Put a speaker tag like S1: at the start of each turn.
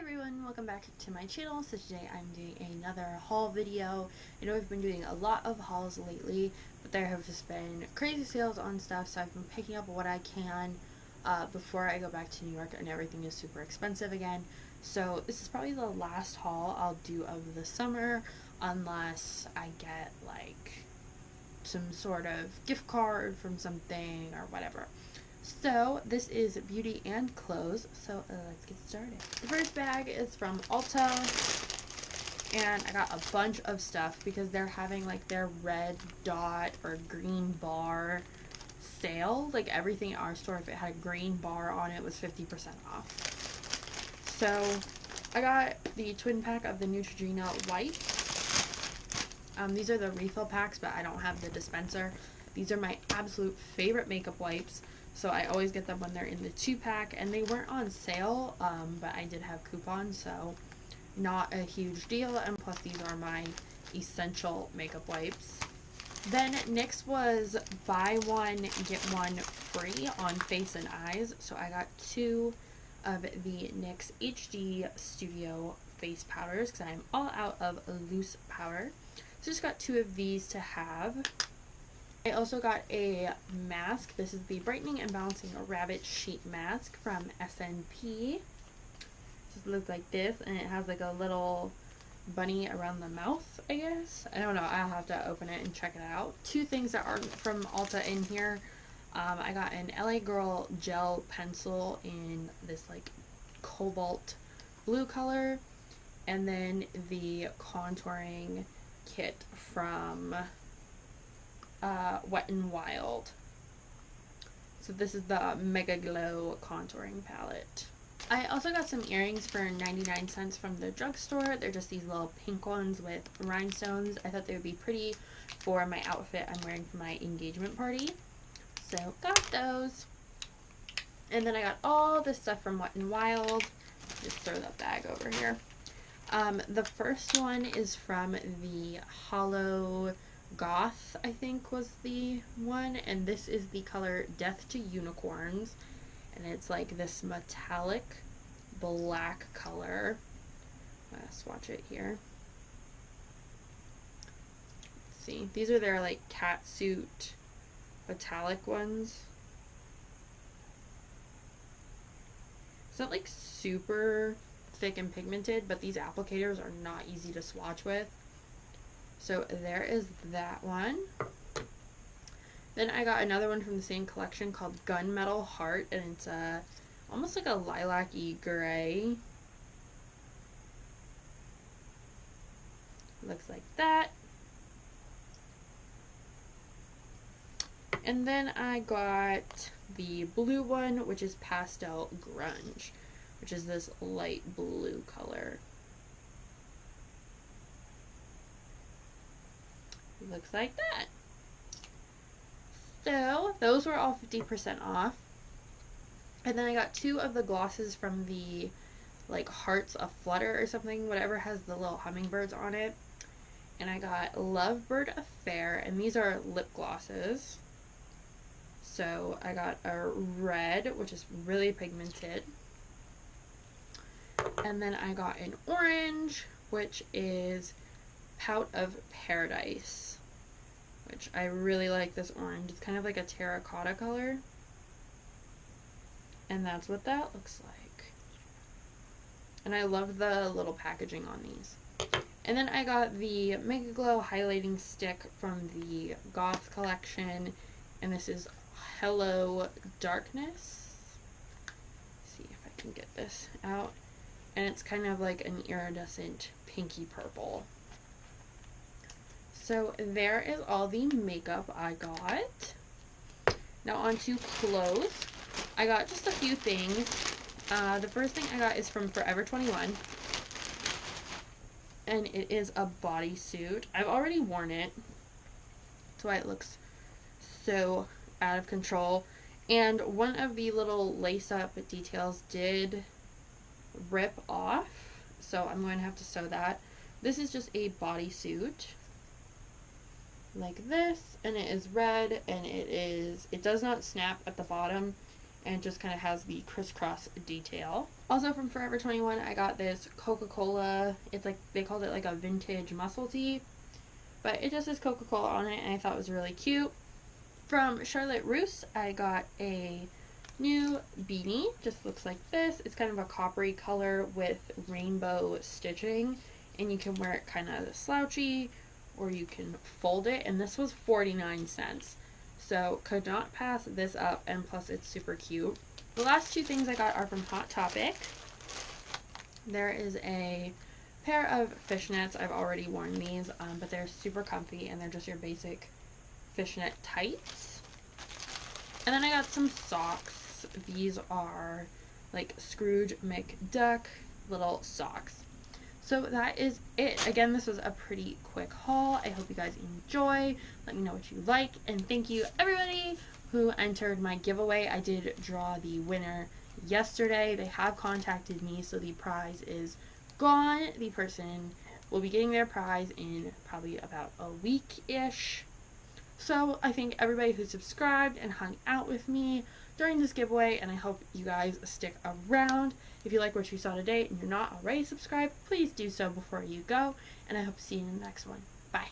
S1: everyone, welcome back to my channel. So today I'm doing another haul video. I know I've been doing a lot of hauls lately, but there have just been crazy sales on stuff, so I've been picking up what I can before I go back to New York and everything is super expensive again. So this is probably the last haul I'll do of the summer, unless I get like some sort of gift card from something or whatever. So this is beauty and clothes, so let's get started. The first bag is from Ulta, and I got a bunch of stuff because they're having like their red dot or green bar sale. Like everything at our store, if it had a green bar on it, was 50% off. So I got the twin pack of the Neutrogena wipes. These are the refill packs, but I don't have the dispenser. These are my absolute favorite makeup wipes. So I always get them when they're in the 2-pack, and they weren't on sale, but I did have coupons, so not a huge deal, and plus these are my essential makeup wipes. Then next was buy one, get one free on face and eyes, so I got 2 of the NYX HD Studio face powders, because I'm all out of loose powder. So just got 2 of these to have. I also got a mask. This is the Brightening and Balancing Rabbit Sheet Mask from SNP. Just looks like this, and it has like a little bunny around the mouth, I guess. I don't know. I'll have to open it and check it out. 2 things that aren't from Ulta in here. I got an LA Girl gel pencil in this like cobalt blue color, and then the contouring kit from Wet n Wild. So this is the Mega Glow contouring palette. I also got some earrings for 99 cents from the drugstore. They're just these little pink ones with rhinestones. I thought they would be pretty for my outfit I'm wearing for my engagement party. So got those. And then I got all this stuff from Wet n Wild. Just throw that bag over here. The first one is from the Hollow Goth, I think was the one, and this is the color Death to Unicorns, and it's like this metallic black color. I'm gonna swatch it here. Let's see, these are their like catsuit metallic ones. It's not like super thick and pigmented, but these applicators are not easy to swatch with. So there is that one. Then I got another one from the same collection called Gunmetal Heart, and it's almost like a lilac-y gray. Looks like that. And then I got the blue one, which is Pastel Grunge, which is this light blue color. Looks like that. So those were all 50% off. And then I got 2 of the glosses from the like Hearts Aflutter or something, whatever has the little hummingbirds on it. And I got Lovebird Affair, and these are lip glosses. So I got a red, which is really pigmented. And then I got an orange, which is Pout of Paradise, which I really like this orange. It's kind of like a terracotta color, and that's what that looks like. And I love the little packaging on these. And then I got the Mega Glow highlighting stick from the Goth collection, and this is Hello Darkness. Let's see if I can get this out. And it's kind of like an iridescent pinky purple. So there is all the makeup I got. Now on to clothes. I got just a few things. The first thing I got is from Forever 21. And it is a bodysuit. I've already worn it. That's why it looks so out of control. And one of the little lace-up details did rip off. So I'm going to have to sew that. This is just a bodysuit. Like this, and it is red, and it does not snap at the bottom, and just kind of has the crisscross detail. Also from Forever 21, I got this Coca-Cola. It's like, they called it like a vintage muscle tee, but it just says Coca-Cola on it, and I thought it was really cute. From Charlotte Russe, I got a new beanie. Just looks like this. It's kind of a coppery color with rainbow stitching, and you can wear it kind of slouchy, or you can fold it, and this was 49 cents. So could not pass this up, and plus it's super cute. The last two things I got are from Hot Topic. There is a pair of fishnets. I've already worn these, but they're super comfy, and they're just your basic fishnet tights. And then I got some socks. These are like Scrooge McDuck little socks. So that is it. Again, this was a pretty quick haul. I hope you guys enjoy. Let me know what you like. And thank you everybody who entered my giveaway. I did draw the winner yesterday. They have contacted me, so the prize is gone. The person will be getting their prize in probably about a week-ish. So I thank everybody who subscribed and hung out with me during this giveaway, and I hope you guys stick around. If you like what you saw today and you're not already subscribed, please do so before you go, and I hope to see you in the next one. Bye.